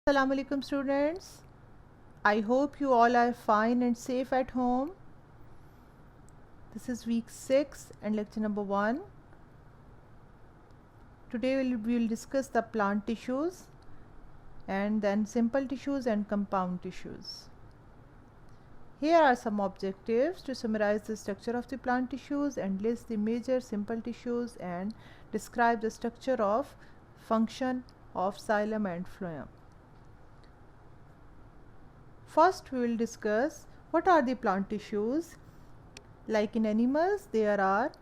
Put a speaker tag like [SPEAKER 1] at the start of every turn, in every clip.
[SPEAKER 1] Assalamu alaikum students. I hope you all are fine and safe at home. This is week 6 and lecture number 1. Today we will discuss the plant tissues and then simple tissues and compound tissues. Here are some objectives to summarize the structure of the plant tissues and list the major simple tissues and describe the structure of function of xylem and phloem. First, we will discuss what are the plant tissues. Like in animals, there are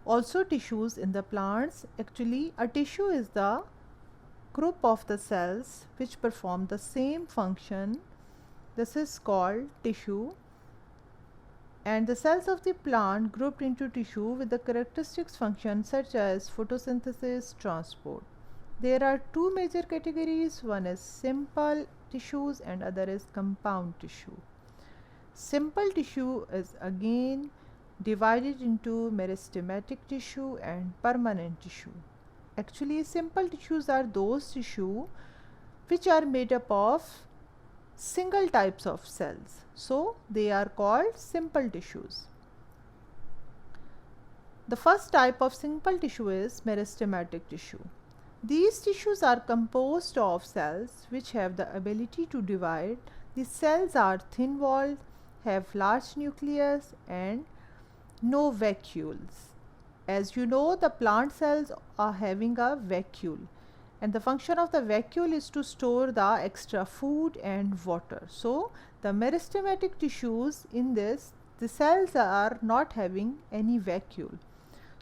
[SPEAKER 1] also tissues in the plants. Actually, a tissue is the group of the cells which perform the same function. This is called tissue. And the cells of the plant grouped into tissue with the characteristics functions such as photosynthesis, transport. There are two major categories. One is simple tissues and other is compound tissue. Simple tissue is again divided into meristematic tissue and permanent tissue. Actually, simple tissues are those tissue which are made up of single types of cells. So, they are called simple tissues. The first type of simple tissue is meristematic tissue. These tissues are composed of cells which have the ability to divide. The cells are thin-walled, have large nucleus and no vacuoles. As you know, the plant cells are having a vacuole, and the function of the vacuole is to store the extra food and water. So, the meristematic tissues in this, the cells are not having any vacuole.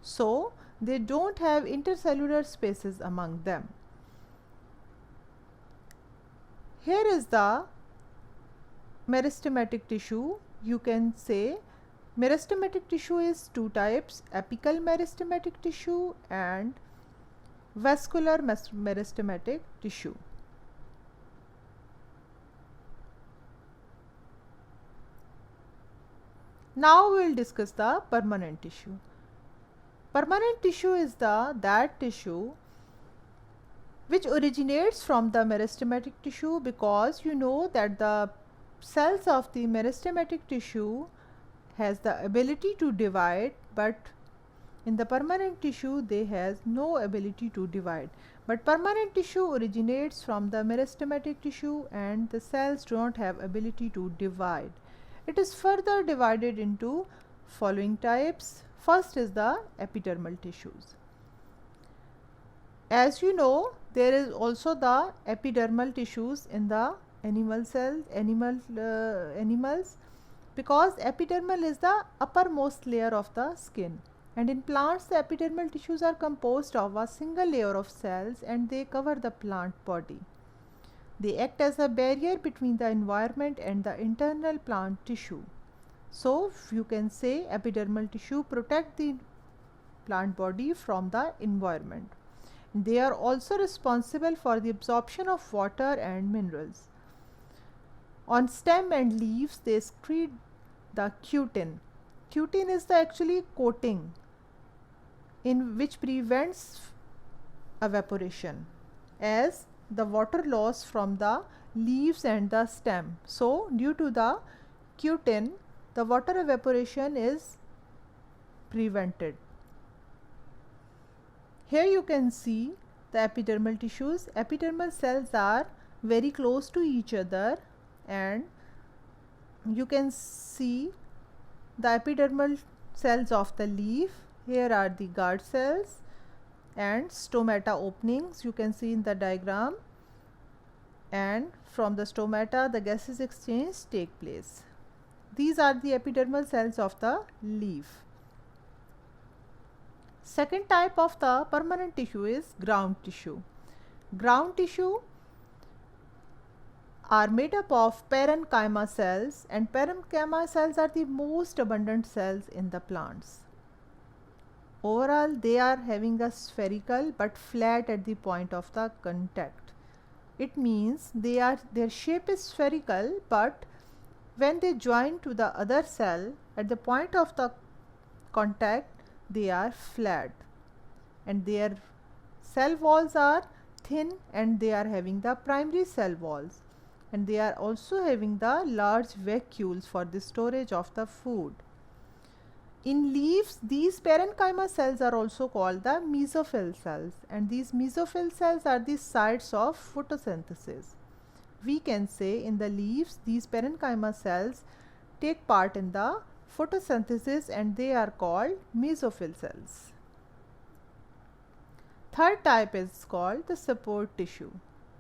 [SPEAKER 1] So, they don't have intercellular spaces among them. Here is the meristematic tissue. You can say meristematic tissue is two types: apical meristematic tissue and vascular meristematic tissue. Now we will discuss the permanent tissue. Permanent tissue is that tissue which originates from the meristematic tissue, because you know that the cells of the meristematic tissue has the ability to divide, but in the permanent tissue they has no ability to divide. But permanent tissue originates from the meristematic tissue and the cells do not have ability to divide. It is further divided into following types. First is the epidermal tissues. As you know, there is also the epidermal tissues in the animals, because epidermal is the uppermost layer of the skin, and in plants the epidermal tissues are composed of a single layer of cells and they cover the plant body. They act as a barrier between the environment and the internal plant tissue. So, you can say epidermal tissue protect the plant body from the environment. They are also responsible for the absorption of water and minerals. On stem and leaves, they secrete the cutin. Cutin is the actually coating in which prevents evaporation, as the water loss from the leaves and the stem. So, due to the cutin, the water evaporation is prevented. Here you can see the epidermal tissues. Epidermal cells are very close to each other, and you can see the epidermal cells of the leaf. Here are the guard cells and stomata openings, you can see in the diagram, and from the stomata the gaseous exchange take place. These are the epidermal cells of the leaf. Second type of the permanent tissue is ground tissue. Ground tissue are made up of parenchyma cells, and parenchyma cells are the most abundant cells in the plants. Overall, they are having a spherical but flat at the point of the contact. It means their shape is spherical, but when they join to the other cell at the point of the contact, they are flat, and their cell walls are thin and they are having the primary cell walls, and they are also having the large vacuoles for the storage of the food. In leaves, these parenchyma cells are also called the mesophyll cells, and these mesophyll cells are the sites of photosynthesis. We can say in the leaves, these parenchyma cells take part in the photosynthesis and they are called mesophyll cells. Third type is called the support tissue.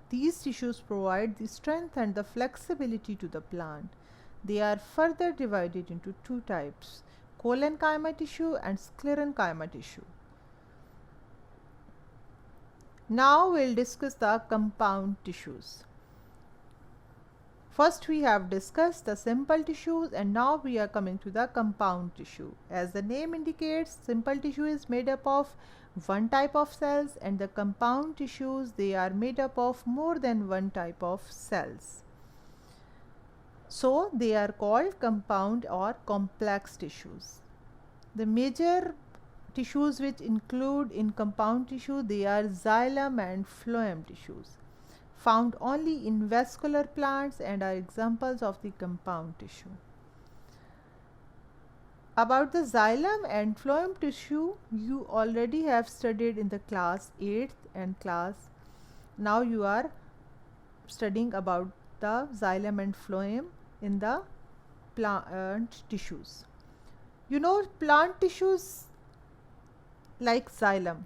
[SPEAKER 1] These tissues provide the strength and the flexibility to the plant. They are further divided into two types: collenchyma tissue and sclerenchyma tissue. Now we'll discuss the compound tissues. First we have discussed the simple tissues, and now we are coming to the compound tissue. As the name indicates, simple tissue is made up of one type of cells, and the compound tissues, they are made up of more than one type of cells. So they are called compound or complex tissues. The major tissues which include in compound tissue, they are xylem and phloem tissues, found only in vascular plants and are examples of the compound tissue. About the xylem and phloem tissue, you already have studied in the class 8th and class. Now you are studying about the xylem and phloem in the plant tissues. You know, plant tissues like xylem,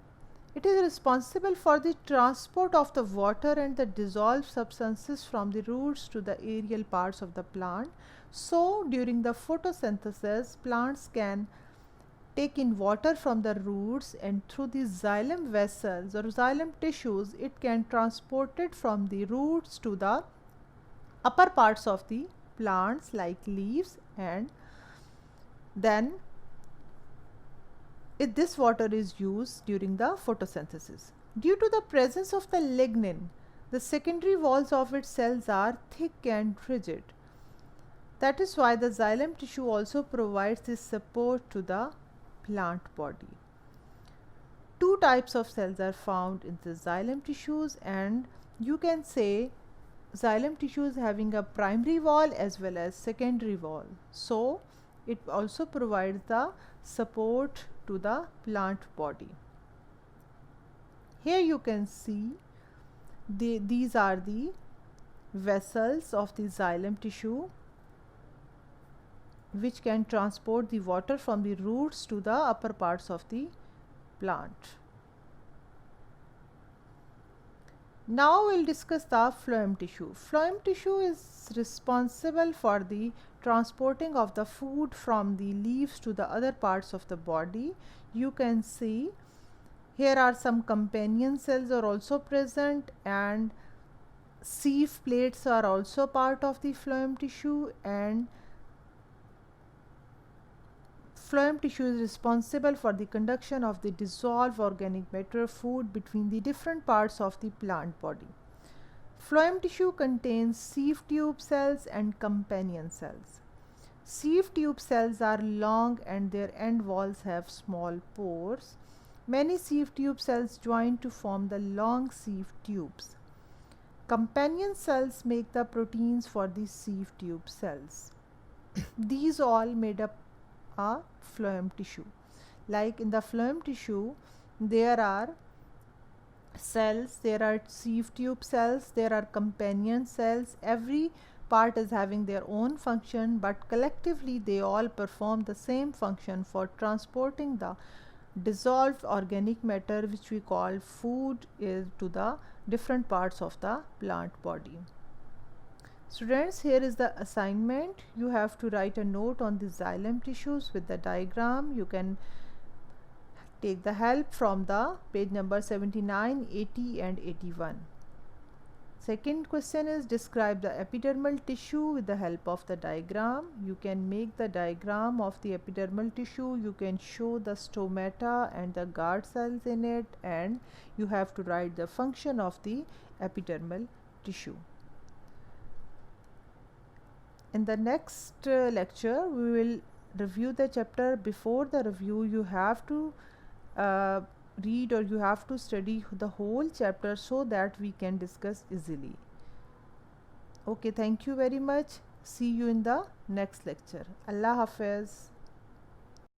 [SPEAKER 1] it is responsible for the transport of the water and the dissolved substances from the roots to the aerial parts of the plant. So during the photosynthesis, plants can take in water from the roots, and through the xylem vessels or xylem tissues, it can transport it from the roots to the upper parts of the plants like leaves, and then this water is used during the photosynthesis. Due to the presence of the lignin, the secondary walls of its cells are thick and rigid. That is why the xylem tissue also provides this support to the plant body. Two types of cells are found in the xylem tissues, and you can say xylem tissues having a primary wall as well as secondary wall. So it also provides the support to the plant body. Here you can see these are the vessels of the xylem tissue which can transport the water from the roots to the upper parts of the plant. Now we'll discuss the phloem tissue. Phloem tissue is responsible for the transporting of the food from the leaves to the other parts of the body. You can see here are some companion cells are also present, and sieve plates are also part of the phloem tissue, and phloem tissue is responsible for the conduction of the dissolved organic matter food between the different parts of the plant body. Phloem tissue contains sieve tube cells and companion cells. Sieve tube cells are long and their end walls have small pores. Many sieve tube cells join to form the long sieve tubes. Companion cells make the proteins for the sieve tube cells. These all made up a phloem tissue. Like in the phloem tissue, there are cells, there are sieve tube cells, there are companion cells. Every part is having their own function, but collectively they all perform the same function for transporting the dissolved organic matter which we call food to the different parts of the plant body. Students, here is the assignment. You have to write a note on the xylem tissues with the diagram. You can take the help from the page number 79, 80 and 81. Second question is describe the epidermal tissue with the help of the diagram. You can make the diagram of the epidermal tissue. You can show the stomata and the guard cells in it, and you have to write the function of the epidermal tissue. In the next lecture, we will review the chapter. Before the review, you have to read or you have to study the whole chapter so that we can discuss easily. Okay, thank you very much. See you in the next lecture. Allah Hafiz.